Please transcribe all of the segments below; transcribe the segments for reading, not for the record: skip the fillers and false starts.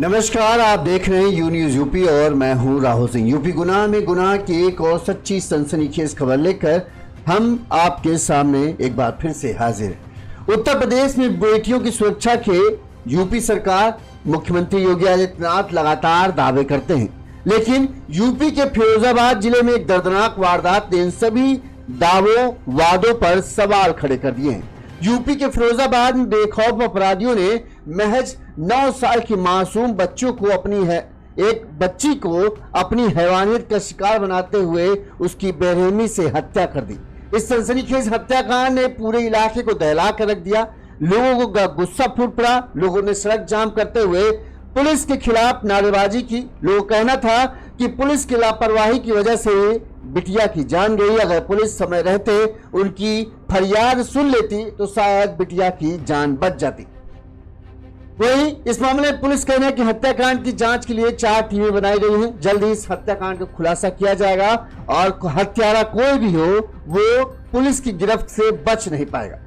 नमस्कार, आप देख रहे हैं यू न्यूज यूपी और मैं हूं राहुल सिंह। यूपी गुनाह में गुनाह की एक और सच्ची सनसनीखेज खबर लेकर हम आपके सामने एक बार फिर से हाजिर हैं। उत्तर प्रदेश में बेटियों की सुरक्षा के यूपी सरकार, मुख्यमंत्री योगी आदित्यनाथ लगातार दावे करते हैं, लेकिन यूपी के फिरोजाबाद जिले में एक दर्दनाक वारदात ने इन सभी दावों वादों पर सवाल खड़े कर दिए हैं। यूपी के फिरोजाबाद में बेखौफ अपराधियों ने महज 9 साल की मासूम बच्चों को एक बच्ची को अपनी हैवानियत का शिकार बनाते हुए उसकी बेरहमी से हत्या कर दी। इस सनसनीखेज हत्याकांड ने पूरे इलाके को दहला कर रख दिया। लोगों का गुस्सा फूट पड़ा। लोगों ने सड़क जाम करते हुए पुलिस के खिलाफ नारेबाजी की। लोगों का कहना था कि पुलिस की लापरवाही की वजह से बिटिया की जान गई। अगर पुलिस समय रहते उनकी फरियाद सुन लेती तो शायद बिटिया की जान बच जाती। वहीं इस मामले में पुलिस कहना है कि हत्याकांड की जांच के लिए 4 टीमें बनाई गई हैं। जल्द ही इस हत्याकांड का खुलासा किया जाएगा और हत्यारा कोई भी हो वो पुलिस की गिरफ्त से बच नहीं पाएगा।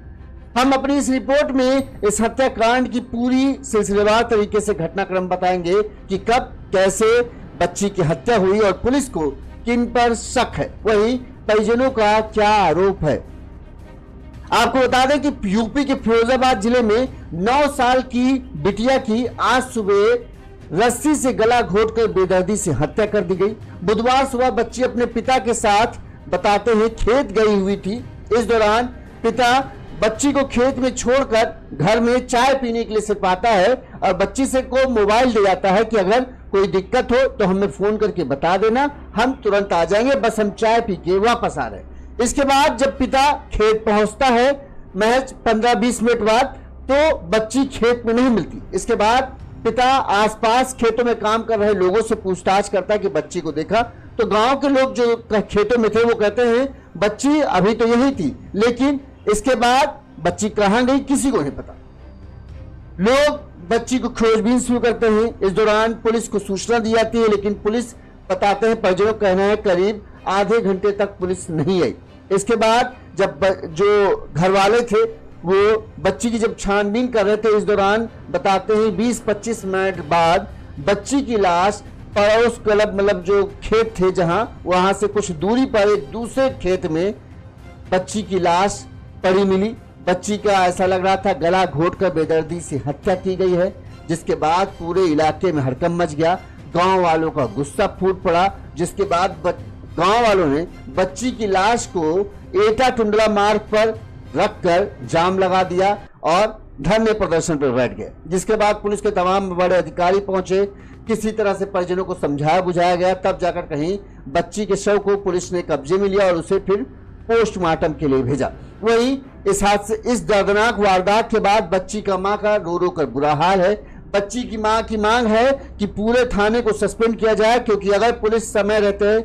हम अपनी इस रिपोर्ट में इस हत्याकांड की पूरी सिलसिलेवार तरीके से घटनाक्रम बताएंगे कि कब कैसे बच्ची की हत्या हुई और पुलिस को किन पर शक है, वहीं परिजनों का क्या आरोप है। आपको बता दें कि यूपी के फिरोजाबाद जिले में 9 साल की बिटिया की आज सुबह रस्सी से गला घोटकर बेदर्दी से हत्या कर दी गई। बुधवार सुबह बच्ची अपने पिता के साथ बताते हैं खेत गई हुई थी। इस दौरान पिता बच्ची को खेत में छोड़कर घर में चाय पीने के लिए सिर्फ आता है और बच्ची से को मोबाइल दे जाता है कि अगर कोई दिक्कत हो तो हमें फोन करके बता देना, हम तुरंत आ जाएंगे, बस हम चाय पी के वापस आ रहे हैं। इसके बाद जब पिता खेत पहुंचता है महज 15-20 मिनट बाद, तो बच्ची खेत में नहीं मिलती। इसके बाद पिता आसपास खेतों में काम कर रहे लोगों से पूछताछ करता है कि बच्ची को देखा, तो गांव के लोग जो खेतों में थे वो कहते हैं बच्ची अभी तो यही थी, लेकिन इसके बाद बच्ची कहां गई किसी को नहीं पता। लोग बच्ची को खोजबीन शुरू करते हैं। इस दौरान पुलिस को सूचना दी जाती है, लेकिन पुलिस बताते हैं, परिजनों का कहना है करीब आधे घंटे तक पुलिस नहीं आई। इसके बाद जब जो घर वाले थे वो बच्ची की जब छानबीन कर रहे थे, इस दौरान बताते हैं 20-25 मिनट बाद बच्ची की लाश पड़ोस क्लब मतलब जो खेत थे जहां, वहां से कुछ दूरी पर एक दूसरे खेत में बच्ची की लाश पड़ी मिली। बच्ची का ऐसा लग रहा था गला घोटकर बेदर्दी से हत्या की गई है, जिसके बाद पूरे इलाके में हड़कंप मच गया। गांव वालों का गुस्सा फूट पड़ा, जिसके बाद गांव वालों ने बच्ची की लाश को एटा टुंडला मार्ग पर रखकर जाम लगा दिया और धरने प्रदर्शन पर बैठ गए। जिसके बाद पुलिस के तमाम बड़े अधिकारी पहुंचे, किसी तरह से परिजनों को समझाया बुझाया गया, तब जाकर कहीं बच्ची के शव को पुलिस ने कब्जे में लिया और उसे फिर पोस्टमार्टम के लिए भेजा। वहीं इस हादसे इस दर्दनाक वारदात के बाद बच्ची का मां का रो रो कर बुरा हाल है। बच्ची की मां की मांग है कि पूरे थाने को सस्पेंड किया जाए, क्योंकि अगर पुलिस समय रहते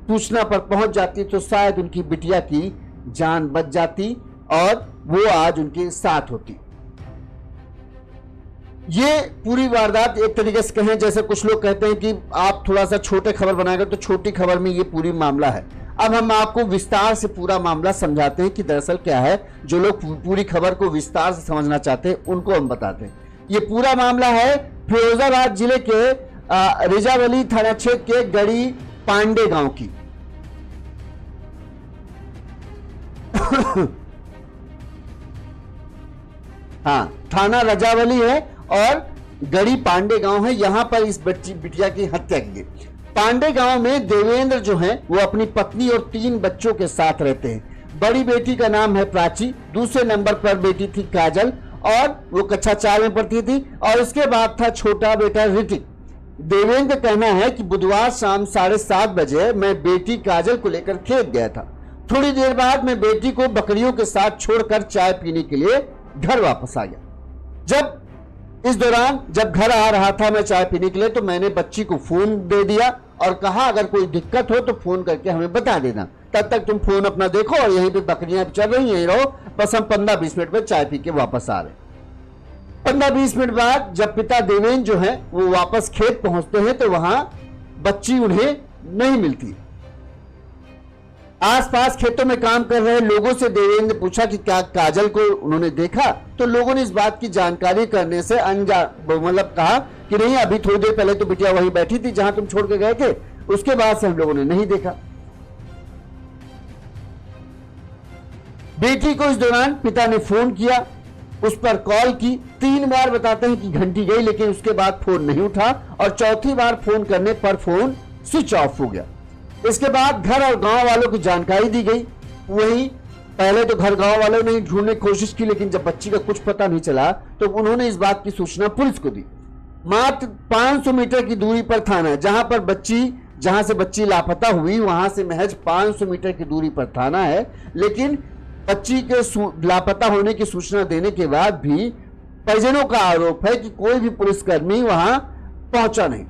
सूचना पर पहुंच जाती तो शायद उनकी बिटिया की जान बच जाती और वो आज उनके साथ होती। ये पूरी वारदात एक तरीके से कहें, जैसे कुछ लोग कहते हैं कि आप थोड़ा सा छोटे खबर बनाएंगे, तो छोटी खबर में ये पूरी मामला है। अब हम आपको विस्तार से पूरा मामला समझाते हैं कि दरअसल क्या है। जो लोग पूरी खबर को विस्तार से समझना चाहते हैं उनको हम बताते हैं। ये पूरा मामला है फिरोजाबाद जिले के रिजावली थाना क्षेत्र के गड़ी पांडे गांव की। हाँ, थाना रजावली है और गड़ी पांडे गांव है। यहां पर इस बिटिया की हत्या की गई। पांडे गांव में देवेंद्र जो हैं वो अपनी पत्नी और 3 बच्चों के साथ रहते हैं। बड़ी बेटी का नाम है प्राची, दूसरे नंबर पर बेटी थी काजल और वो कक्षा 4 में पढ़ती थी, और उसके बाद था छोटा बेटा ऋतिक। देवेंद्र का कहना है कि बुधवार शाम 7:30 बजे मैं बेटी काजल को लेकर खेत गया था। थोड़ी देर बाद मैं बेटी को बकरियों के साथ छोड़कर चाय पीने के लिए घर वापस आ गया। इस दौरान जब घर आ रहा था मैं चाय पीने के लिए, तो मैंने बच्ची को फोन दे दिया और कहा अगर कोई दिक्कत हो तो फोन करके हमें बता देना, तब तक तुम फोन अपना देखो और यहीं पे बकरियां चल रही यहीं रहो, बस हम 15-20 मिनट में चाय पी के वापस आ रहे। 15-20 मिनट बाद जब पिता देवेंद्र जो है वो वापस खेत पहुंचते हैं तो वहां बच्ची उन्हें नहीं मिलती। आसपास खेतों में काम कर रहे लोगों से देवेंद्र ने पूछा कि क्या काजल को उन्होंने देखा, तो लोगों ने इस बात की जानकारी करने से मतलब कहा कि नहीं अभी थोड़ी देर पहले तो बिटिया वहीं बैठी थी जहां तुम छोड़ के गए थे, उसके बाद से हम लोगों ने नहीं देखा। बेटी को इस दौरान पिता ने फोन किया, उस पर कॉल की, 3 बार बताते हैं कि घंटी गई, लेकिन उसके बाद फोन नहीं उठा और चौथी बार फोन करने पर फोन स्विच ऑफ हो गया। इसके बाद घर और गांव वालों को जानकारी दी गई। वहीं पहले तो घर गांव वालों ने ढूंढने की कोशिश की, लेकिन जब बच्ची का कुछ पता नहीं चला तो उन्होंने इस बात की सूचना पुलिस को दी। मात्र 500 मीटर की दूरी पर थाना, जहां से बच्ची लापता हुई वहां से महज 500 मीटर की दूरी पर थाना है, लेकिन बच्ची के लापता होने की सूचना देने के बाद भी परिजनों का आरोप है कि कोई भी पुलिसकर्मी वहां पहुंचा नहीं।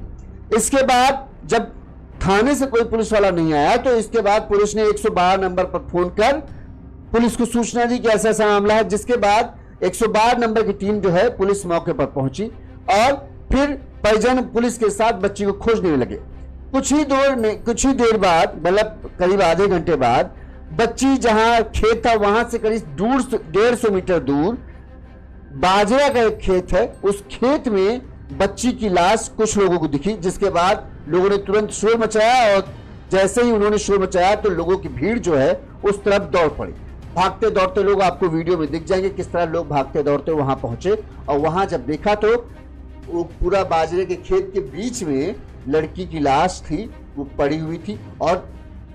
इसके बाद जब थाने से कोई पुलिस वाला नहीं आया तो इसके बाद पुलिस ने 112 नंबर पर फोन कर पुलिस को सूचना दी कि ऐसा ऐसा मामला है, जिसके बाद 112 नंबर की टीम जो है पुलिस मौके पर पहुंची और फिर परिजन पुलिस के साथ बच्ची को खोजने लगे। कुछ ही देर बाद, मतलब करीब आधे घंटे बाद, बच्ची जहां खेत था वहां से करीब 150 मीटर दूर बाजरा का एक खेत है, उस खेत में बच्ची की लाश कुछ लोगों को दिखी, जिसके बाद लोगों ने तुरंत शोर मचाया और जैसे ही उन्होंने शोर मचाया तो लोगों की भीड़ जो है उस तरफ दौड़ पड़ी। भागते दौड़ते लोग आपको वीडियो में दिख जाएंगे किस तरह लोग भागते दौड़ते वहां पहुंचे और वहां जब देखा तो वो पूरा बाजरे के खेत के बीच में लड़की की लाश थी, वो पड़ी हुई थी और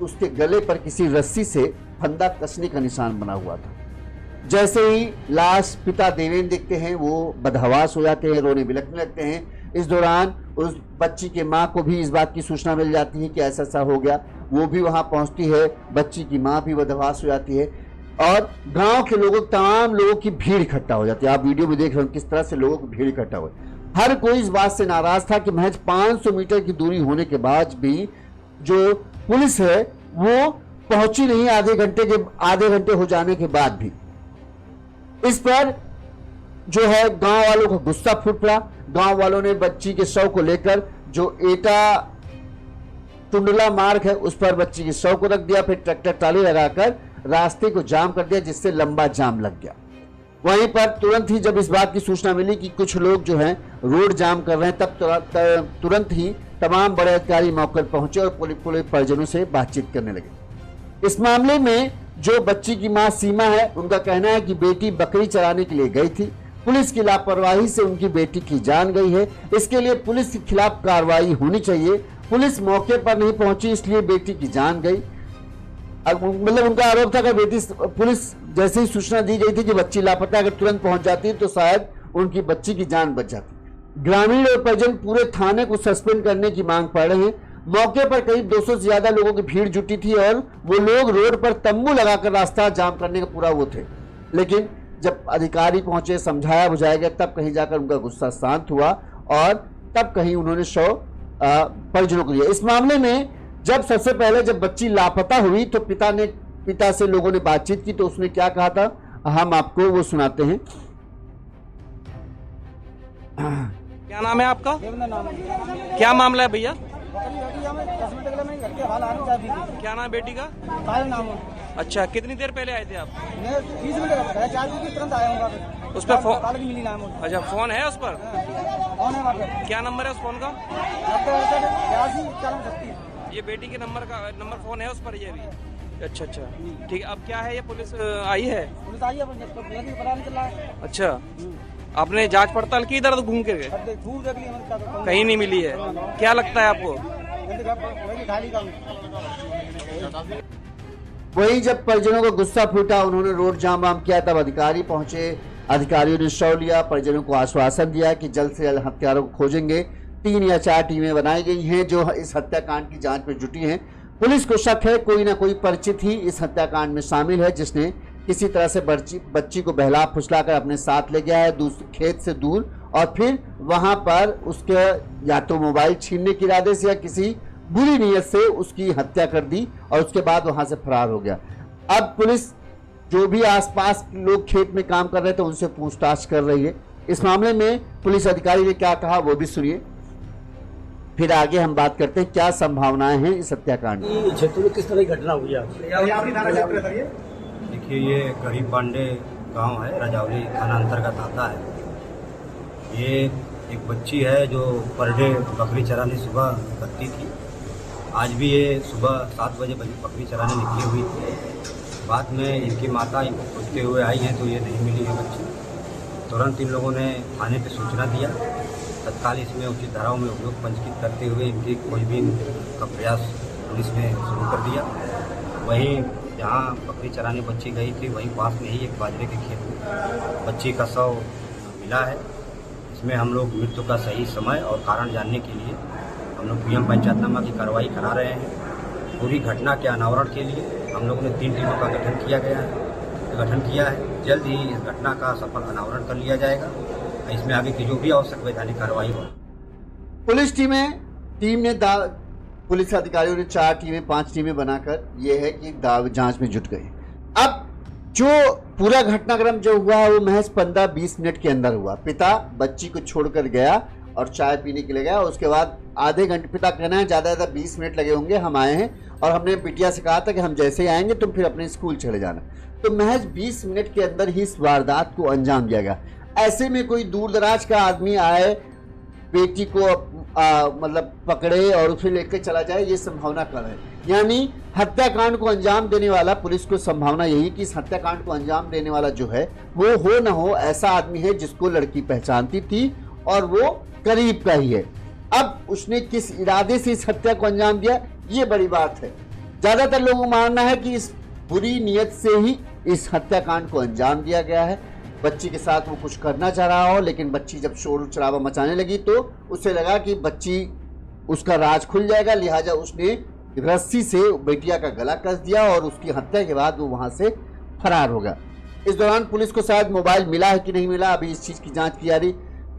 उसके गले पर किसी रस्सी से फंदा कसने का निशान बना हुआ था। जैसे ही लाश पिता देवेंद्र देखते हैं वो बदहवास हो जाते हैं, रोने बिलखने लगते हैं। इस दौरान उस बच्ची के माँ को भी इस बात की सूचना मिल जाती है कि ऐसा ऐसा हो गया, वो भी वहां पहुंचती है, बच्ची की माँ भी बदहवास हो जाती है और गांव के लोगों, तमाम लोगों की भीड़ इकट्ठा हो जाती है। आप वीडियो में देख रहे हो किस तरह से लोगों की भीड़ इकट्ठा हुई। हर कोई इस बात से नाराज था कि महज 500 मीटर की दूरी होने के बाद भी जो पुलिस है वो पहुंची नहीं, आधे घंटे हो जाने के बाद भी। इस पर जो है गांव वालों का गुस्सा फूट पड़ा। गांव वालों ने बच्ची के शव को लेकर जो एटा टुंडला मार्ग है उस पर बच्ची के शव को रख दिया, फिर ट्रैक्टर ट्राली लगाकर रास्ते को जाम कर दिया, जिससे लंबा जाम लग गया। वहीं पर तुरंत ही जब इस बात की सूचना मिली कि कुछ लोग जो हैं रोड जाम कर रहे हैं, तब तुरंत ही तमाम बड़े अधिकारी मौके पर पहुंचे और पुलिस परिजनों से बातचीत करने लगे। इस मामले में जो बच्ची की मां सीमा है, उनका कहना है कि बेटी बकरी चराने के लिए गई थी, पुलिस की लापरवाही से उनकी बेटी की जान गई है, इसके लिए पुलिस के खिलाफ कार्रवाई होनी चाहिए। पुलिस मौके पर नहीं पहुंची इसलिए बेटी की जान गई। मतलब उनका आरोप था कि पुलिस जैसे ही सूचना दी गई थी कि बच्ची लापता, अगर तुरंत पहुंच जाती तो शायद उनकी बच्ची की जान बच जाती। ग्रामीण और परिजन पूरे थाने को सस्पेंड करने की मांग कर रहे हैं। मौके पर करीब 200 से ज्यादा लोगों की भीड़ जुटी थी और वो लोग रोड पर तंबू लगाकर रास्ता जाम करने का पूरा वो थे, लेकिन जब अधिकारी पहुंचे, समझाया बुझाया गया, तब कहीं जाकर उनका गुस्सा शांत हुआ और तब कहीं उन्होंने शव परिजनों को दिया। इस मामले में जब सबसे पहले जब बच्ची लापता हुई तो पिता से लोगों ने बातचीत की तो उसने क्या कहा था, हम आपको वो सुनाते हैं। क्या नाम है आपका? क्या मामला है भैया? क्या नाम है बेटी का? अच्छा, कितनी देर पहले आए थे आप? 20 मिनट तुरंत आया हूँ। उस पर फोन? मिली नाम। अच्छा, फोन है उस पर? फोन है वहाँ पे। क्या नंबर है उस फोन का? 90 ये बेटी के नंबर फोन है उस पर ये भी? अच्छा, ठीक है। अब क्या है, ये पुलिस आई है? पुलिस आई है, पता नहीं चल रहा है। अच्छा, आपने जांच पड़ताल की इधर घूम के? कहीं नहीं मिली है। क्या लगता है आपको? वही जब परिजनों को गुस्सा फूटा, उन्होंने रोड जाम किया, तब अधिकारी पहुंचे। अधिकारियों ने शव लिया, परिजनों को आश्वासन दिया कि जल्द से जल्द हत्यारों को खोजेंगे। 3 या 4 टीमें बनाई गई हैं जो इस हत्याकांड की जांच में जुटी हैं। पुलिस को शक है कोई ना कोई परिचित ही इस हत्याकांड में शामिल है, जिसने किसी तरह से बच्ची को बहला फुसलाकर अपने साथ ले गया है खेत से दूर और फिर वहां पर उसके या तो मोबाइल छीनने के इरादे से या किसी बुरी नीयत से उसकी हत्या कर दी और उसके बाद वहां से फरार हो गया। अब पुलिस जो भी आसपास लोग खेत में काम कर रहे थे उनसे पूछताछ कर रही है। इस मामले में पुलिस अधिकारी ने क्या कहा वो भी सुनिए, फिर आगे हम बात करते हैं क्या संभावनाएं हैं इस हत्याकांड की। क्षेत्र में किस तरह की घटना हुई है? देखिए, ये गरीब पांडे गांव है, रजौली थाना अंतर्गत आता है। ये एक बच्ची है जो पर डे बकरी चराने सुबह करती थी। आज भी ये सुबह 7 बजे बकरी चराने निकली हुई थी। बाद में इनकी माता इनको खोजते हुए आई हैं तो ये नहीं मिली है बच्ची। तुरंत इन लोगों ने थाने पे सूचना दिया। तत्काल इसमें उचित धाराओं में उपयोग पंजीकृत करते हुए इनकी खोजबीन का प्रयास पुलिस ने शुरू कर दिया। वहीं जहाँ बकरी चराने बच्ची गई थी वहीं पास में ही एक बाजरे के खेत में बच्ची का शव मिला है। इसमें हम लोग मृत्यु का सही समय और कारण जानने के लिए हम लोग पीएम पंचायतनामा की कार्रवाई करा रहे हैं। पूरी घटना के अनावरण के लिए हम लोगों ने 3 टीमों का गठन किया है। जल्द ही इस घटना का सफल अनावरण कर लिया जाएगा। इसमें आगे की जो भी आवश्यक वैधानिक कार्रवाई हो। पुलिस पुलिस अधिकारियों ने 4 टीमें 5 टीमें बनाकर ये है कि जांच में जुट गए। अब जो पूरा घटनाक्रम जो हुआ है वो महज 15-20 मिनट के अंदर हुआ। पिता बच्ची को छोड़कर गया और चाय पीने के लिए गया। उसके बाद आधे घंटे, पिता कहना है ज़्यादा 20 मिनट लगे होंगे, हम आए हैं और हमने बिटिया से कहा था कि हम जैसे ही आएंगे तुम फिर अपने स्कूल चले जाना। तो महज 20 मिनट के अंदर ही इस वारदात को अंजाम दिया गया। ऐसे में कोई दूर दराज का आदमी आए, बेटी को मतलब पकड़े और उसे लेकर चला जाए, ये संभावना कम है। यानी हत्याकांड को अंजाम देने वाला, पुलिस को संभावना यही कि इस हत्याकांड को अंजाम देने वाला जो है वो हो न हो ऐसा आदमी है जिसको लड़की पहचानती थी और वो करीब का ही है। अब उसने किस इरादे से इस हत्या को अंजाम दिया, ये बड़ी बात है। ज्यादातर लोगों का मानना है कि इस बुरी नीयत से ही इस हत्याकांड को अंजाम दिया गया है। बच्ची के साथ वो कुछ करना चाह रहा हो, लेकिन बच्ची जब शोर शराबा मचाने लगी तो उसे लगा कि बच्ची उसका राज खुल जाएगा, लिहाजा उसने रस्सी से बेटिया का गला कस दिया और उसकी हत्या के बाद वो वहां से फरार हो गया। इस दौरान पुलिस को शायद मोबाइल मिला है कि नहीं मिला, अभी इस चीज की जांच की जा रही।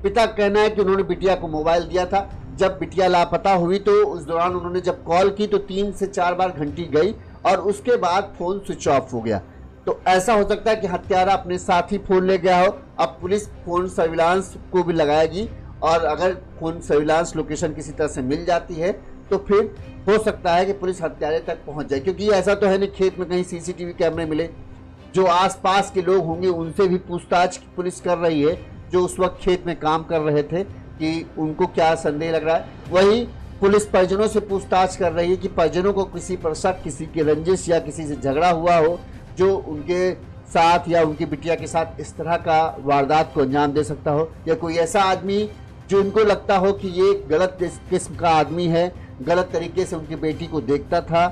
पिता का कहना है कि उन्होंने बिटिया को मोबाइल दिया था। जब बिटिया लापता हुई तो उस दौरान उन्होंने जब कॉल की तो 3 से 4 बार घंटी गई और उसके बाद फोन स्विच ऑफ हो गया। तो ऐसा हो सकता है कि हत्यारा अपने साथ ही फोन ले गया हो। अब पुलिस फोन सर्विलांस को भी लगाएगी और अगर फोन सर्विलांस लोकेशन किसी तरह से मिल जाती है तो फिर हो सकता है कि पुलिस हत्यारे तक पहुंच जाए। क्योंकि ऐसा तो है नहीं खेत में कहीं सीसीटीवी कैमरे मिले, जो आसपास के लोग होंगे उनसे भी पूछताछ पुलिस कर रही है, जो उस वक्त खेत में काम कर रहे थे, कि उनको क्या संदेह लग रहा है। वही पुलिस परिजनों से पूछताछ कर रही है कि परिजनों को किसी पर शक, किसी की रंजिश या किसी से झगड़ा हुआ हो जो उनके साथ या उनकी बिटिया के साथ इस तरह का वारदात को अंजाम दे सकता हो, या कोई ऐसा आदमी जो इनको लगता हो कि ये गलत किस्म का आदमी है, गलत तरीके से उनकी बेटी को देखता था,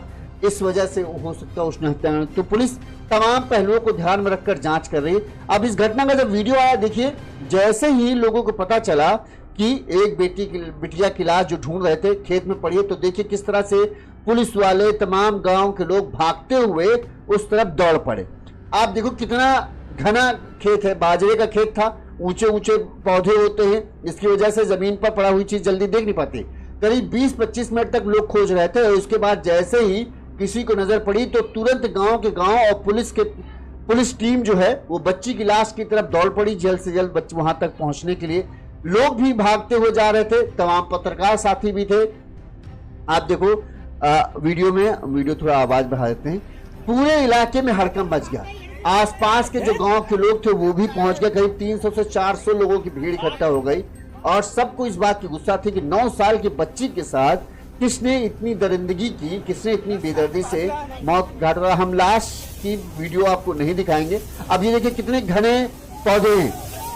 इस वजह से हो सकता है उसने हत्या। तो पुलिस तमाम पहलुओं को ध्यान में रखकर जांच कर रही है। अब इस घटना का जब वीडियो आया, देखिए, जैसे ही लोगों को पता चला कि एक बिटिया की लाश जो ढूंढ रहे थे खेत में पड़ी है, तो देखिए किस तरह से पुलिस वाले, तमाम गांव के लोग भागते हुए उस तरफ दौड़ पड़े। आप देखो कितना घना खेत है, बाजरे का खेत था, ऊंचे ऊंचे पौधे होते हैं, इसकी वजह से जमीन पर पड़ा हुई चीज जल्दी देख नहीं पाते। करीब 20-25 मिनट तक लोग खोज रहे थे और उसके बाद जैसे ही किसी को नजर पड़ी तो तुरंत गांव के गांव और पुलिस टीम जो है वो बच्ची की लाश की तरफ दौड़ पड़ी, जल्द से जल्द बच्ची वहां तक पहुंचने के लिए। लोग भी भागते हुए जा रहे थे, तमाम पत्रकार साथी भी थे। आप देखो वीडियो थोड़ा आवाज बढ़ा देते हैं। पूरे इलाके में हड़कंप मच गया। आसपास के जो गांव के लोग थे वो भी पहुंच गए। करीब 300 से 400 लोगों की भीड़ इकट्ठा हो गई और सबको इस बात की गुस्सा थी कि 9 साल की बच्ची के साथ किसने इतनी दरिंदगी की, किसने इतनी बेदर्दी से मौत घाट रहा। हम लाश की वीडियो आपको नहीं दिखाएंगे। अब ये देखिए कितने घने पौधे हैं,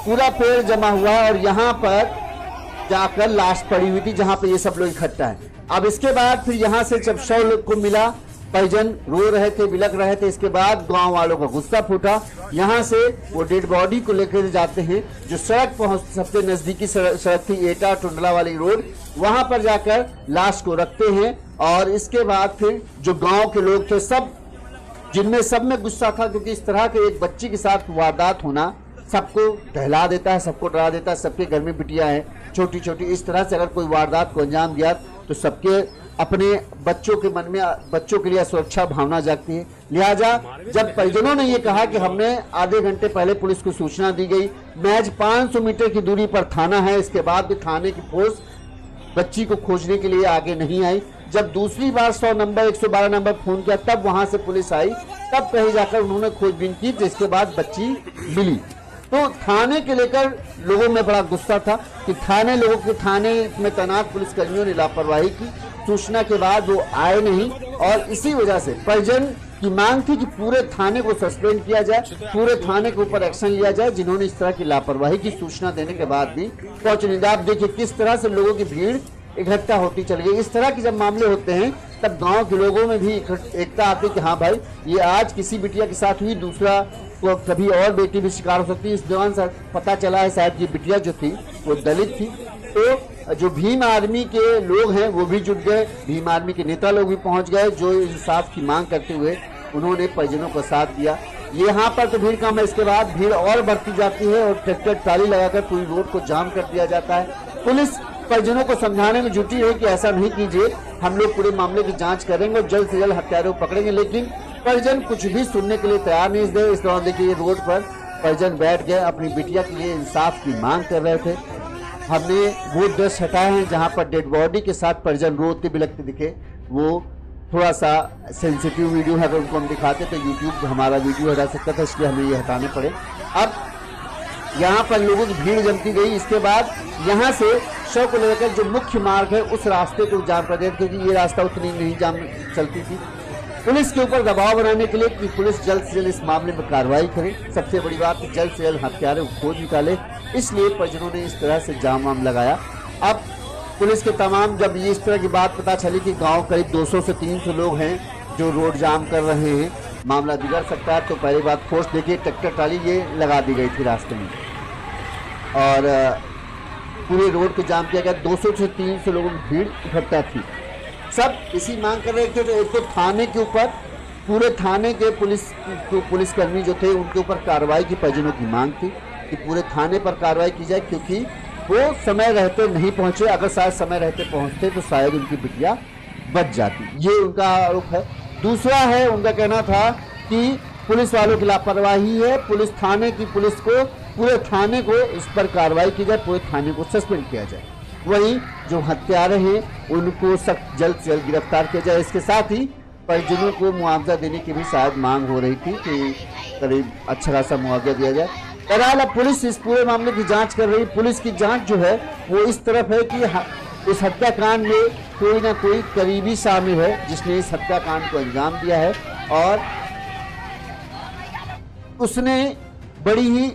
पूरा पेड़ जमा हुआ है और यहाँ पर जाकर लाश पड़ी हुई थी जहां पे ये सब लोग इकट्ठा है। अब इसके बाद फिर यहाँ से जब शव को मिला, परिजन रो रहे थे, बिलक रहे थे। इसके बाद गांव वालों का गुस्सा फूटा। यहाँ से वो डेड बॉडी को लेकर जाते हैं, जो सड़क पहुंच सबसे नजदीकी सड़क थी, एटा टुंडला वाली रोड, वहां पर जाकर लाश को रखते हैं। और इसके बाद फिर जो गांव के लोग थे, सब जिनमें सब में गुस्सा था, क्योंकि इस तरह के एक बच्ची के साथ वारदात होना सबको दहला देता है, सबको डरा देता है। सबके घर में बिटिया है छोटी छोटी, इस तरह से अगर कोई वारदात को अंजाम दिया तो सबके अपने बच्चों के मन में, बच्चों के लिए सुरक्षा भावना जागती है। लिहाजा जब परिजनों ने ये कहा कि हमने आधे घंटे पहले पुलिस को सूचना दी गई, महज 500 मीटर की दूरी पर थाना है, इसके बाद भी थाने की फोर्स बच्ची को खोजने के लिए आगे नहीं आई। जब दूसरी बार 100 नंबर 112 नंबर फोन किया तब वहां से पुलिस आई, तब कहीं जाकर उन्होंने खोजबीन की, जिसके बाद बच्ची मिली। तो थाने के लेकर लोगों में बड़ा गुस्सा था कि थाने में तैनात पुलिसकर्मियों ने लापरवाही की। सूचना के बाद वो आए नहीं और इसी वजह से परिजन की मांग थी कि पूरे थाने को सस्पेंड किया जाए, पूरे थाने के ऊपर एक्शन लिया जाए जिन्होंने इस तरह की लापरवाही की। सूचना देने के बाद भी पहुंच नहीं। आप देखिए किस तरह से लोगों की भीड़ इकट्ठा होती चली गई। इस तरह के जब मामले होते हैं तब गांव के लोगों में भी एकता आती कि हाँ भाई, ये आज किसी बिटिया के साथ हुई, दूसरा को कभी और बेटी भी शिकार हो सकती है। इस दौरान पता चला है शायद ये बिटिया जो थी वो दलित थी। तो जो भीम आर्मी के लोग हैं वो भी जुट गए, भीम आर्मी के नेता लोग भी पहुंच गए जो इंसाफ की मांग करते हुए उन्होंने परिजनों का साथ दिया। यहाँ पर तो भीड़ कम है, इसके बाद भीड़ और बढ़ती जाती है और ट्रैक्टर ट्राली लगाकर पूरी रोड को जाम कर दिया जाता है। पुलिस परिजनों को समझाने में जुटी है कि ऐसा नहीं कीजिए, हम लोग पूरे मामले की जांच करेंगे और जल्द से जल्द हत्यारों को पकड़ेंगे, लेकिन परिजन कुछ भी सुनने के लिए तैयार नहीं थे। इस दौरान देखिए रोड पर परिजन बैठ गए, अपनी बिटिया के लिए इंसाफ की मांग कर रहे थे। हमने वो दृश्य हटाए हैं जहां पर डेड बॉडी के साथ परिजन रोते बिलखते दिखे। वो थोड़ा सा सेंसिटिव वीडियो है, अगर उनको हम दिखाते तो यूट्यूब हमारा वीडियो हटा सकता था, इसलिए हमें ये हटाने पड़े। अब यहाँ पर लोगों की भीड़ जमती गई। इसके बाद यहाँ से शव को लेकर जो मुख्य मार्ग है उस रास्ते को जाम कर दिया, क्योंकि ये रास्ता उतनी नहीं जाम चलती थी। पुलिस के ऊपर दबाव बनाने के लिए कि पुलिस जल्द से जल्द इस मामले में कार्रवाई करे। सबसे बड़ी बात है जल्द से जल्द हत्यारों को खोज निकाले, इसलिए परिजनों ने इस तरह से जाम वाम लगाया। अब पुलिस के तमाम जब ये इस तरह की बात पता चली कि गांव करीब 200 से 300 लोग हैं जो रोड जाम कर रहे हैं, मामला बिगड़ सकता है, तो पहली बात फोर्स देखिए ट्रैक्टर ट्राली ये लगा दी गई थी रास्ते में और पूरे रोड को जाम किया गया। 200 से 300 लोगों की भीड़ इकट्ठा थी। सब इसी मांग कर रहे थे। तो एक तो थाने के ऊपर पूरे थाने के पुलिसकर्मी जो थे उनके ऊपर कार्रवाई की परिजनों की मांग थी कि पूरे थाने पर कार्रवाई की जाए, क्योंकि वो समय रहते नहीं पहुंचे। अगर शायद समय रहते पहुंचते तो शायद उनकी बिटिया बच जाती, ये उनका आरोप है। दूसरा है उनका कहना था कि पुलिस वालों की लापरवाही है, पुलिस थाने की पुलिस को पूरे थाने को इस पर कार्रवाई की जाए, पूरे थाने को सस्पेंड किया जाए। वहीं जो हत्यारे हैं उनको सख्त जल्द से जल्द गिरफ्तार किया जाए। इसके साथ ही परिजनों को मुआवजा देने की भी शायद मांग हो रही थी कि करीब अच्छा खासा मुआवजा दिया जाए। बहरहाल अब पुलिस इस पूरे मामले की जांच कर रही है। पुलिस की जांच जो है वो इस तरफ है कि इस हत्याकांड में कोई ना कोई करीबी शामिल है जिसने इस हत्याकांड को अंजाम दिया है और उसने बड़ी ही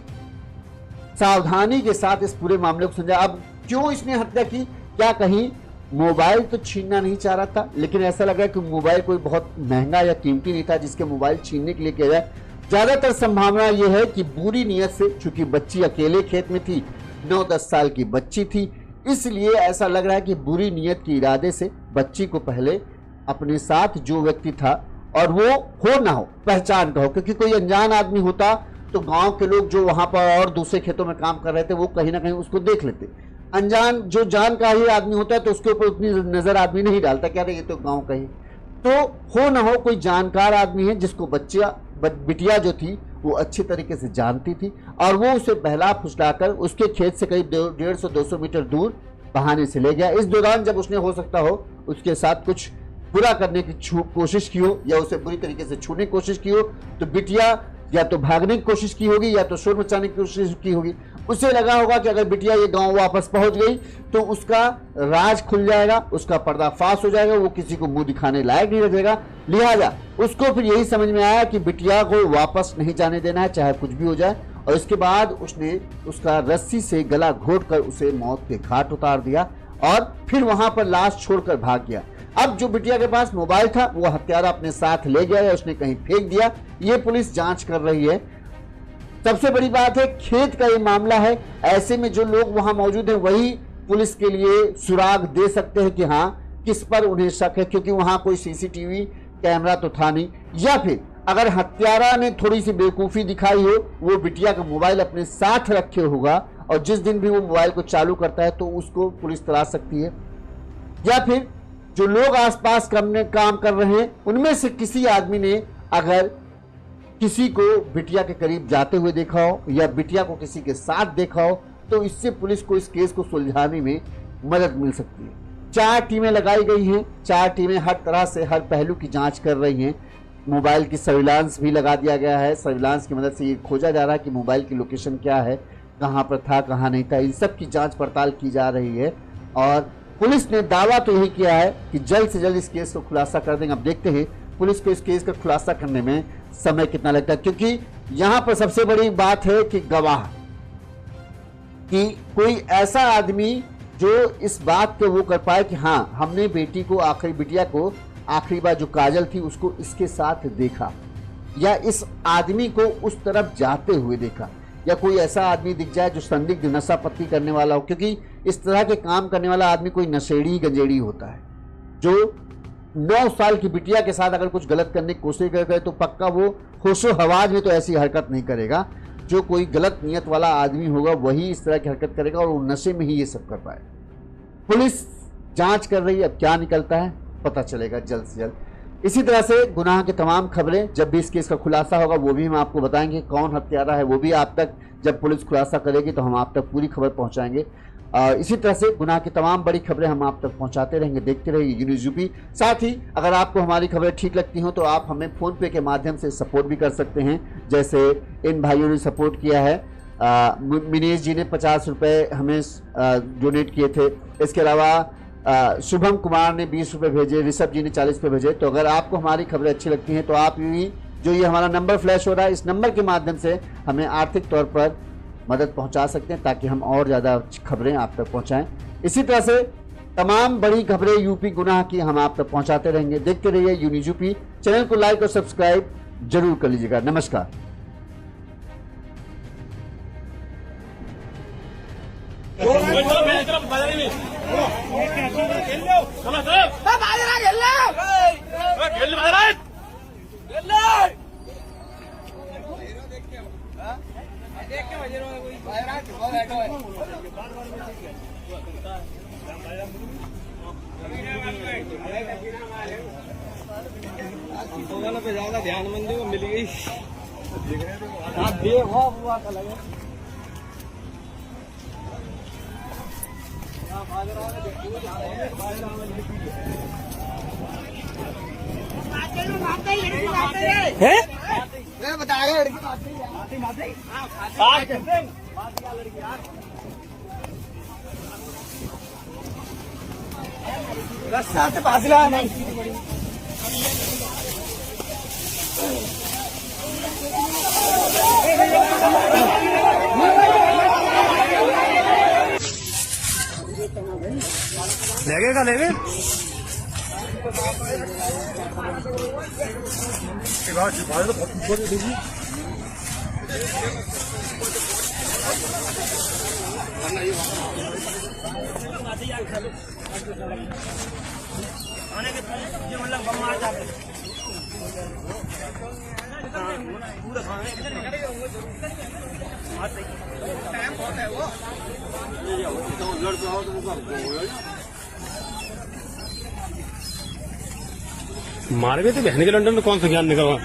सावधानी के साथ इस पूरे मामले को समझा। अब क्यों इसने हत्या की, क्या कहीं मोबाइल तो छीनना नहीं चाह रहा था, लेकिन ऐसा लगा कि मोबाइल कोई बहुत महंगा या कीमती नहीं था जिसके मोबाइल छीनने के लिए किया जाए। ज्यादातर संभावना यह है कि बुरी नीयत से, चूंकि बच्ची अकेले खेत में थी, 9-10 साल की बच्ची थी, इसलिए ऐसा लग रहा है कि बुरी नीयत के इरादे से बच्ची को पहले अपने साथ जो व्यक्ति था, और वो हो ना हो पहचान का हो, क्योंकि कोई अनजान आदमी होता तो गांव के लोग जो वहां पर और दूसरे खेतों में काम कर रहे थे वो कहीं ना कहीं उसको देख लेते। अनजान जो जानकारी आदमी होता है तो उसके ऊपर उतनी नजर आदमी नहीं डालता, क्या ये तो गांव का ही। तो हो ना हो कोई जानकार आदमी है जिसको बिटिया जो थी वो अच्छी तरीके से जानती थी और वो उसे बहला फुसलाकर उसके खेत से करीब 150-200 मीटर दूर बहाने से ले गया। इस दौरान जब उसने हो सकता हो उसके साथ कुछ बुरा करने की कोशिश की हो या उसे बुरी तरीके से छूने की कोशिश की हो, तो बिटिया या तो भागने की कोशिश की होगी या तो शोर मचाने की कोशिश की होगी। उसे लगा होगा कि अगर बिटिया ये गांव वापस पहुंच गई तो उसका राज खुल जाएगा, उसका पर्दाफाश हो जाएगा, वो किसी को मुंह दिखाने लायक नहीं रहेगा। लिहाजा उसको फिर यही समझ में आया कि बिटिया को वापस नहीं जाने देना है, चाहे कुछ भी हो जाए। और इसके बाद उसने उसका रस्सी से गला घोंटकर उसे मौत के घाट उतार दिया और फिर वहां पर लाश छोड़कर भाग गया। अब जो बिटिया के पास मोबाइल था वो हत्यारा अपने साथ ले गया या उसने कहीं फेंक दिया, ये पुलिस जांच कर रही है। सबसे बड़ी बात है खेत का ये मामला है, ऐसे में जो लोग वहां मौजूद हैं वही पुलिस के लिए सुराग दे सकते हैं कि हाँ किस पर उन्हें शक है, क्योंकि वहां कोई सीसीटीवी कैमरा तो था नहीं। या फिर अगर हत्यारा ने थोड़ी सी बेवकूफी दिखाई हो, वो बिटिया का मोबाइल अपने साथ रखे होगा और जिस दिन भी वो मोबाइल को चालू करता है तो उसको पुलिस तलाश सकती है। या फिर जो लोग आसपास काम कर रहे हैं उनमें से किसी आदमी ने अगर किसी को बिटिया के करीब जाते हुए देखा हो या बिटिया को किसी के साथ देखा हो तो इससे पुलिस को इस केस को सुलझाने में मदद मिल सकती है। 4 टीमें लगाई गई हैं, 4 टीमें हर तरह से हर पहलू की जांच कर रही हैं। मोबाइल की सर्विलांस भी लगा दिया गया है। सर्विलांस की मदद से ये खोजा जा रहा है कि मोबाइल की लोकेशन क्या है, कहाँ पर था, कहाँ नहीं था। इन सब की जांच पड़ताल की जा रही है और पुलिस ने दावा तो यही किया है कि जल्द से जल्द इस केस को खुलासा कर देंगे। अब देखते हैं पुलिस को इस केस का खुलासा करने में समय कितना लगता है, क्योंकि यहाँ पर सबसे बड़ी बात है कि गवाह, कि कोई ऐसा आदमी जो इस बात को वो कर पाए कि हाँ, हमने बिटिया को आखिरी बार जो काजल थी उसको इसके साथ देखा, या इस आदमी को उस तरफ जाते हुए देखा, या कोई ऐसा आदमी दिख जाए जो संदिग्ध नशा पत्ती करने वाला हो। क्योंकि इस तरह के काम करने वाला आदमी कोई नशेड़ी गंजेड़ी होता है, जो 9 साल की बिटिया के साथ अगर कुछ गलत करने की कोशिश करे तो पक्का वो होशो हवाज में तो ऐसी हरकत नहीं करेगा। जो कोई गलत नियत वाला आदमी होगा वही इस तरह की हरकत करेगा और वो नशे में ही ये सब कर पाए। पुलिस जांच कर रही है, अब क्या निकलता है पता चलेगा जल्द से जल्द। इसी तरह से गुनाह की तमाम खबरें जब भी इस केस का खुलासा होगा वो भी हम आपको बताएंगे। कौन हत्यारा है वो भी आप तक जब पुलिस खुलासा करेगी तो हम आप तक पूरी खबर पहुंचाएंगे। इसी तरह से गुनाह की तमाम बड़ी खबरें हम आप तक पहुंचाते रहेंगे। देखते रहिए यूनिवर्स यूपी। साथ ही अगर आपको हमारी खबरें ठीक लगती हो तो आप हमें फोन पे के माध्यम से सपोर्ट भी कर सकते हैं, जैसे इन भाइयों ने सपोर्ट किया है। मिनेश जी ने 50 रुपये हमें डोनेट किए थे। इसके अलावा शुभम कुमार ने 20 रुपये भेजे, ऋषभ जी ने 40 रुपये भेजे। तो अगर आपको हमारी खबरें अच्छी लगती हैं तो आप भी जो ये हमारा नंबर फ्लैश हो रहा है इस नंबर के माध्यम से हमें आर्थिक तौर पर मदद पहुंचा सकते हैं, ताकि हम और ज़्यादा खबरें आप तक पहुंचाएं। इसी तरह से तमाम बड़ी खबरें यूपी गुनाह की हम आप तक पहुंचाते रहेंगे। देखते रहिए यूनिवर्स यूपी। चैनल को लाइक और सब्सक्राइब जरूर कर लीजिएगा। नमस्कार। पे ज्यादा ध्यान मंदी को मिल गई। आप देखो हुआ था लगे बताया लड़की फासला नहीं। लगेगा लेवे तो बहुत ऊपर देखिए। आने के ये मतलब बम मार जाते पूरा खाने टाइम बहुत है वो लड़ जाओ तो मार गए थे बहन के लंदन में कौन सा ज्ञान निकला।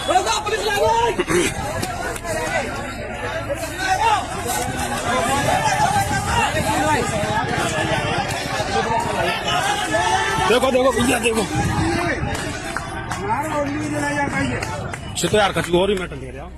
रोको पुलिस देखो देखो भैया देखो तो यार कचू और ही मेटल दे रहा है।